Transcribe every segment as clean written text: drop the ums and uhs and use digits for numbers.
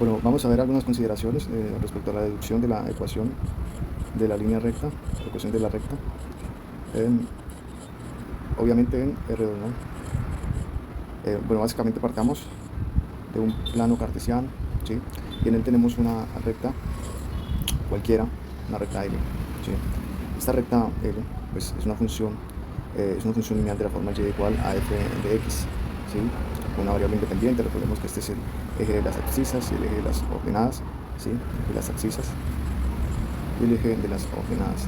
Bueno, vamos a ver algunas consideraciones respecto a la deducción de la ecuación de la línea recta, la ecuación de la recta, obviamente en R2, ¿no? Bueno, básicamente partamos de un plano cartesiano, ¿sí? Y en él tenemos una recta cualquiera, una recta L, ¿sí? Esta recta L pues, es una función lineal de la forma y igual a f de x, ¿sí? Una variable independiente. Recordemos que este es el eje de las abscisas y el eje de las ordenadas, ¿sí? De las abscisas y el eje de las ordenadas,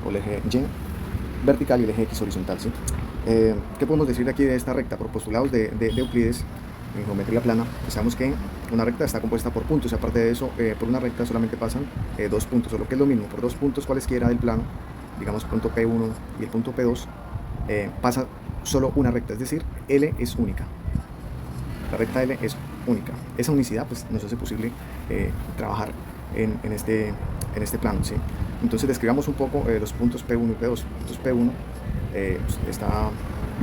o el eje y vertical y el eje x horizontal, ¿sí? ¿Qué podemos decir aquí de esta recta? Por postulados de Euclides en geometría plana, pues sabemos que una recta está compuesta por puntos, y aparte de eso, por una recta solamente pasan dos puntos, o lo que es lo mismo, por dos puntos cualesquiera del plano, digamos punto P1 y el punto P2, pasa solo una recta, es decir, L es única. La recta L es única. Esa unicidad pues, nos hace posible trabajar en este plano, ¿sí? Entonces describamos un poco los puntos P1 y P2. Entonces P1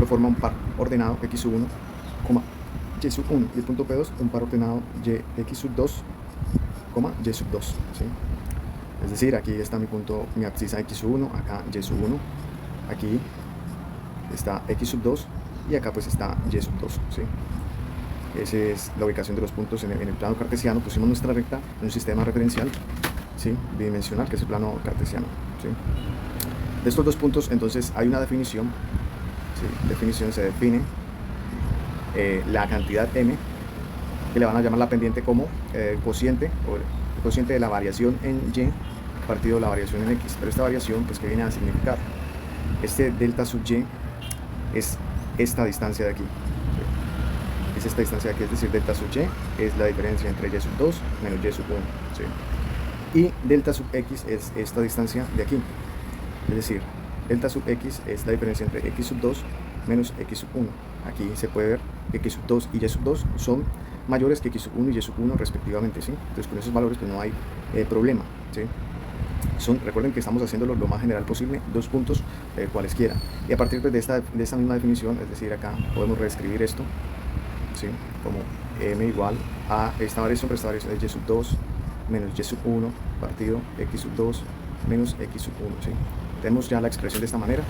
lo forma un par ordenado x sub 1, y sub 1, y el punto P2 un par ordenado x sub 2, y sub 2, ¿sí? Es decir, aquí está mi abscisa x sub 1, acá y sub 1, aquí está x sub 2 y acá pues está y sub 2, ¿sí? Esa es la ubicación de los puntos en el plano cartesiano. Pusimos nuestra recta en un sistema referencial, ¿sí? Bidimensional, que es el plano cartesiano, ¿sí? De estos dos puntos entonces hay una definición, ¿sí? Definición: se define la cantidad m, que le van a llamar la pendiente como cociente, o el cociente de la variación en y partido la variación en x. Pero esta variación pues ¿qué viene a significar? Este delta sub y es esta distancia de aquí, ¿sí? Es esta distancia de aquí, es decir, delta sub y es la diferencia entre y sub 2 menos y sub 1, ¿sí? Y delta sub x es esta distancia de aquí, es decir, delta sub x es la diferencia entre x sub 2 menos x sub 1. Aquí se puede ver que x sub 2 y y sub 2 son mayores que x sub 1 y y sub 1 respectivamente, ¿sí? Entonces con esos valores pues no hay problema, ¿sí? Recuerden que estamos haciéndolo lo más general posible, dos puntos cualesquiera. Y a partir de esta misma definición, es decir, acá podemos reescribir esto, ¿sí? Como m igual a esta variación de y sub 2 menos y sub 1 partido x sub 2 menos x sub 1, ¿sí? Tenemos ya la expresión de esta manera.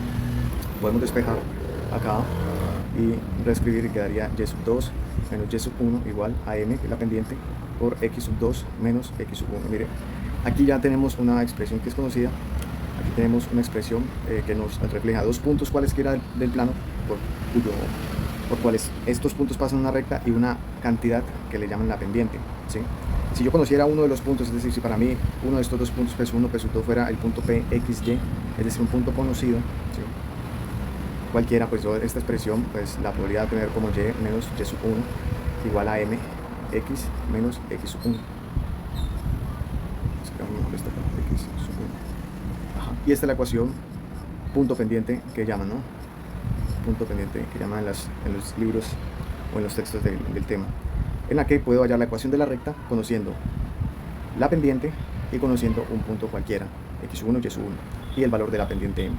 Podemos despejar acá y reescribir, y quedaría y sub 2 menos y sub 1 igual a m, que es la pendiente, por x sub 2 menos x sub 1. Mire, aquí ya tenemos una expresión que es conocida. Aquí tenemos una expresión que nos refleja dos puntos cualesquiera del plano, por cuales estos puntos pasan una recta y una cantidad que le llaman la pendiente, ¿sí? Si yo conociera uno de los puntos, es decir, si para mí uno de estos dos puntos, P1, P2, fuera el punto PXY, es decir, un punto conocido, ¿sí? Cualquiera, pues yo esta expresión pues la podría tener como y menos y sub 1 igual a m x menos x sub 1. Y esta es la ecuación punto pendiente que llaman, ¿no? Punto pendiente que llaman en los libros o en los textos del tema, en la que puedo hallar la ecuación de la recta conociendo la pendiente y conociendo un punto cualquiera, x1 y s1, y el valor de la pendiente m.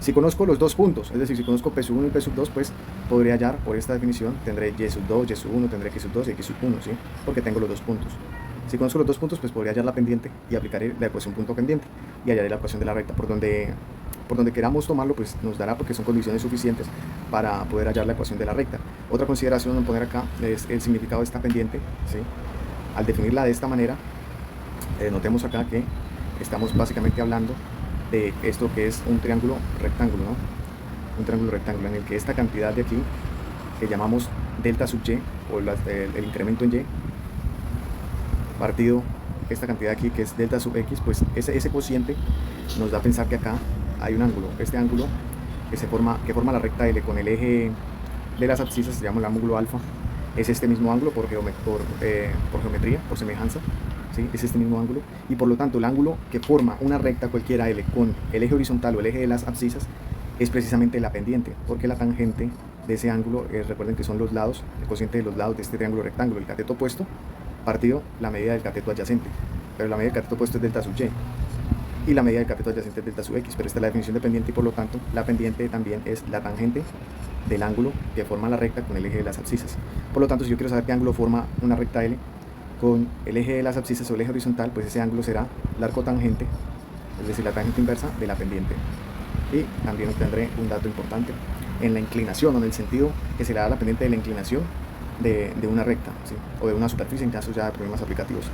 Si conozco los dos puntos, es decir, si conozco p sub 1 y p sub 2, pues podré hallar, por esta definición, tendré y sub 2, y sub 1, tendré x sub 2 y x sub 1, ¿sí? Porque tengo los dos puntos. Si conozco los dos puntos, pues podría hallar la pendiente y aplicaré la ecuación punto pendiente y hallaré la ecuación de la recta. Por donde queramos tomarlo, pues nos dará, porque son condiciones suficientes para poder hallar la ecuación de la recta. Otra consideración a poner acá es el significado de esta pendiente, ¿sí? Al definirla de esta manera, notemos acá que estamos básicamente hablando de esto que es un triángulo rectángulo, ¿no? Un triángulo rectángulo en el que esta cantidad de aquí, que llamamos delta sub y, o el incremento en y, partido esta cantidad aquí, que es delta sub x, pues ese cociente nos da a pensar que acá hay un ángulo. Este ángulo que forma la recta L con el eje de las abscisas, se llama el ángulo alfa, es este mismo ángulo por geometría, por semejanza, ¿sí? Es este mismo ángulo, y por lo tanto el ángulo que forma una recta cualquiera L con el eje horizontal o el eje de las abscisas es precisamente la pendiente, porque la tangente de ese ángulo, recuerden que son los lados, el cociente de los lados de este triángulo rectángulo, el cateto opuesto partido la medida del cateto adyacente, pero la medida del cateto opuesto es delta sub y, y la medida del cateto adyacente es delta sub x, pero esta es la definición de pendiente, y por lo tanto la pendiente también es la tangente del ángulo que forma la recta con el eje de las abscisas. Por lo tanto, si yo quiero saber qué ángulo forma una recta L, con el eje de las abscisas o el eje horizontal, pues ese ángulo será el arco tangente, es decir, la tangente inversa de la pendiente. Y también obtendré un dato importante en la inclinación o en el sentido que se le da a la pendiente de la inclinación de una recta, ¿sí? O de una superficie en caso ya de problemas aplicativos.